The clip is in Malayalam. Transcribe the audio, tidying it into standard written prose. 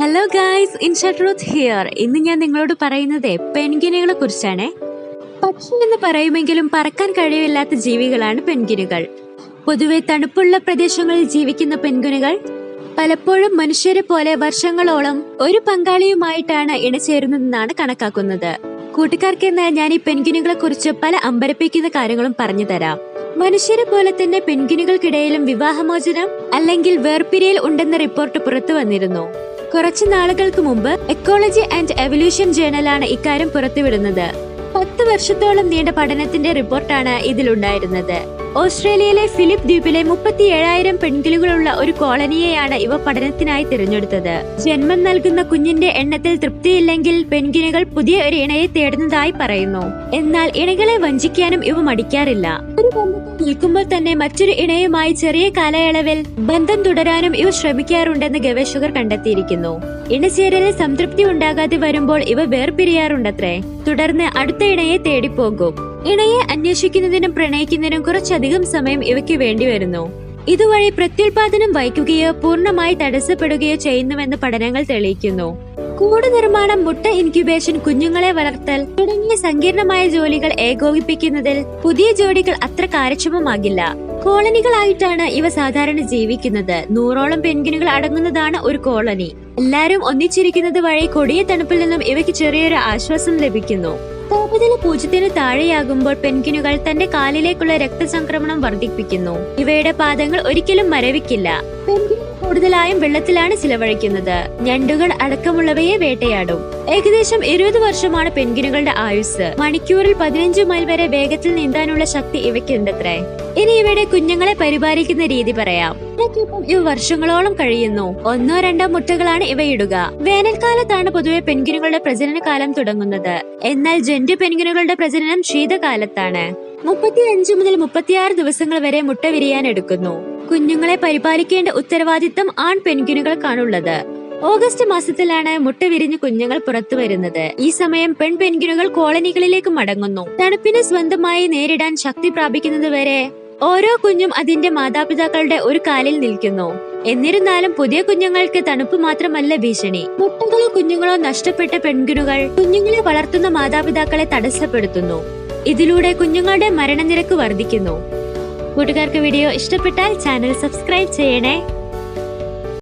Hello guys, ഇൻഷട്രൂത്ത് here. ഇന്ന് ഞാൻ നിങ്ങളോട് പറയുന്നത് പെൻഗ്വിനുകളെ കുറിച്ചാണ്. പക്ഷി എന്ന് പറയുമെങ്കിലും പറക്കാൻ കഴിവില്ലാത്ത ജീവികളാണ് പെൻഗ്വിനുകൾ. പൊതുവെ തണുപ്പുള്ള പ്രദേശങ്ങളിൽ ജീവിക്കുന്ന പെൻഗ്വിനുകൾ പലപ്പോഴും മനുഷ്യരെ പോലെ വർഷങ്ങളോളം ഒരു പങ്കാളിയുമായിട്ടാണ് ഇണചേരുന്നതെന്നാണ് കണക്കാക്കുന്നത്. കൂട്ടുകാർക്കെന്ന് ഞാൻ ഈ പെൻഗ്വിനുകളെ കുറിച്ച് പല അമ്പരപ്പിക്കുന്ന കാര്യങ്ങളും പറഞ്ഞു തരാം. മനുഷ്യരെ പോലെ തന്നെ പെൻഗ്വിനുകൾക്കിടയിലും വിവാഹമോചനം അല്ലെങ്കിൽ വേർപിരിയൽ ഉണ്ടെന്ന റിപ്പോർട്ട് പുറത്തു വന്നിരുന്നു. കുറച്ചു നാളുകൾക്ക് മുമ്പ് എക്കോളജി ആൻഡ് എവല്യൂഷൻ ജേണലാണ് ഇക്കാര്യം പുറത്തുവിടുന്നത്. 10 വർഷത്തോളം നീണ്ട പഠനത്തിന്റെ റിപ്പോർട്ടാണ് ഇതിലുണ്ടായിരുന്നത്. ഓസ്ട്രേലിയയിലെ ഫിലിപ്പ് ദ്വീപിലെ 37,000 പെൺകിളികളുള്ള ഒരു കോളനിയെയാണ് ഇവ പഠനത്തിനായി തിരഞ്ഞെടുത്തത്. ജന്മം നൽകുന്ന കുഞ്ഞിന്റെ എണ്ണത്തിൽ തൃപ്തിയില്ലെങ്കിൽ പെൻഗ്വിനുകൾ പുതിയ ഒരു ഇണയെ തേടുന്നതായി പറയുന്നു. എന്നാൽ ഇണകളെ വഞ്ചിക്കാനും ഇവ മടിക്കാറില്ല. ഒരു ബന്ധത്തിൽ നിൽക്കുമ്പോൾ തന്നെ മറ്റൊരു ഇണയുമായി ചെറിയ കാലയളവിൽ ബന്ധം തുടരാനും ഇവ ശ്രമിക്കാറുണ്ടെന്ന് ഗവേഷകർ കണ്ടെത്തിയിരിക്കുന്നു. ഇണചേരലിൽ സംതൃപ്തി ഉണ്ടാകാതെ വരുമ്പോൾ ഇവ വേർപിരിയാറുണ്ടത്രേ. തുടർന്ന് അടുത്ത ഇണയെ തേടിപ്പോകും. ഇണയെ അന്വേഷിക്കുന്നതിനും പ്രണയിക്കുന്നതിനും കുറച്ചധികം സമയം ഇവയ്ക്ക് വേണ്ടി വരുന്നു. ഇതുവഴി പ്രത്യുൽപാദനം വൈകുകയോ പൂർണ്ണമായി തടസ്സപ്പെടുകയോ ചെയ്യുന്നുവെന്ന് പഠനങ്ങൾ തെളിയിക്കുന്നു. കൂട് നിർമ്മാണം, മുട്ട ഇൻക്യുബേഷൻ, കുഞ്ഞുങ്ങളെ വളർത്തൽ തുടങ്ങിയ സങ്കീർണമായ ജോലികൾ ഏകോപിപ്പിക്കുന്നതിൽ പുതിയ ജോഡികൾ അത്ര കാര്യക്ഷമമാകില്ല. കോളനികളായിട്ടാണ് ഇവ സാധാരണ ജീവിക്കുന്നത്. 100ഓളം പെൻഗ്വിനുകൾ അടങ്ങുന്നതാണ് ഒരു കോളനി. എല്ലാരും ഒന്നിച്ചിരിക്കുന്നത് വഴി കൊടിയ തണുപ്പിൽ നിന്നും ഇവയ്ക്ക് ചെറിയൊരു ആശ്വാസം ലഭിക്കുന്നു. താപനില 0-ന് താഴെയാകുമ്പോൾ പെൻഗ്വിനുകൾ തന്റെ കാലിലേക്കുള്ള രക്തചംക്രമണം വർദ്ധിപ്പിക്കുന്നു. ഇവയുടെ പാദങ്ങൾ ഒരിക്കലും മരവിക്കില്ല. പെൻഗ്വിനുകൾ കൂടുതലായും വെള്ളത്തിലാണ് ചിലവഴിക്കുന്നത്. ഞണ്ടുകൾ അടക്കമുള്ളവയെ വേട്ടയാടും. ഏകദേശം 20 വർഷമാണ് പെൻഗ്വിനുകളുടെ ആയുസ്. മണിക്കൂറിൽ 15 മൈൽ വരെ വേഗത്തിൽ നീന്താനുള്ള ശക്തി ഇവയ്ക്കുണ്ടത്രേ. ഇനി ഇവയുടെ കുഞ്ഞുങ്ങളെ പരിപാലിക്കുന്ന രീതി പറയാം. ഇവ വർഷങ്ങളോളം കഴിയുന്നു. 1-2 മുട്ടകളാണ് ഇവയിടുക. വേനൽക്കാലത്താണ് പൊതുവെ പെൻഗ്വിനുകളുടെ പ്രജനന കാലം തുടങ്ങുന്നത്. എന്നാൽ ജന്റു പെൻഗ്വിനുകളുടെ പ്രജനനം ശീതകാലത്താണ്. 35 മുതൽ 36 ദിവസങ്ങൾ വരെ മുട്ട വിരിയാൻ എടുക്കുന്നു. കുഞ്ഞുങ്ങളെ പരിപാലിക്കേണ്ട ഉത്തരവാദിത്തം ആൺ പെൻഗ്വിനുകൾക്കാണുള്ളത്. ഓഗസ്റ്റ് മാസത്തിലാണ് മുട്ട വിരിഞ്ഞ് കുഞ്ഞുങ്ങൾ പുറത്തു വരുന്നത്. ഈ സമയം പെൺ പെൻഗ്വിനുകൾ കോളനികളിലേക്ക് മടങ്ങുന്നു. തണുപ്പിനെ സ്വന്തമായി നേരിടാൻ ശക്തി പ്രാപിക്കുന്നതുവരെ ഓരോ കുഞ്ഞും അതിന്റെ മാതാപിതാക്കളുടെ ഒരു കാലിൽ നിൽക്കുന്നു. എന്നിരുന്നാലും പുതിയ കുഞ്ഞുങ്ങൾക്ക് തണുപ്പ് മാത്രമല്ല ഭീഷണി. മുട്ടകളോ കുഞ്ഞുങ്ങളോ നഷ്ടപ്പെട്ട പെൻഗ്വിനുകൾ കുഞ്ഞുങ്ങളെ വളർത്തുന്ന മാതാപിതാക്കളെ തടസ്സപ്പെടുത്തുന്നു. ഇതിലൂടെ കുഞ്ഞുങ്ങളുടെ മരണനിരക്ക് വർദ്ധിക്കുന്നു. കൂട്ടുകാർക്ക് വീഡിയോ ഇഷ്ടപ്പെട്ടാൽ ചാനൽ സബ്സ്ക്രൈബ് ചെയ്യണേ.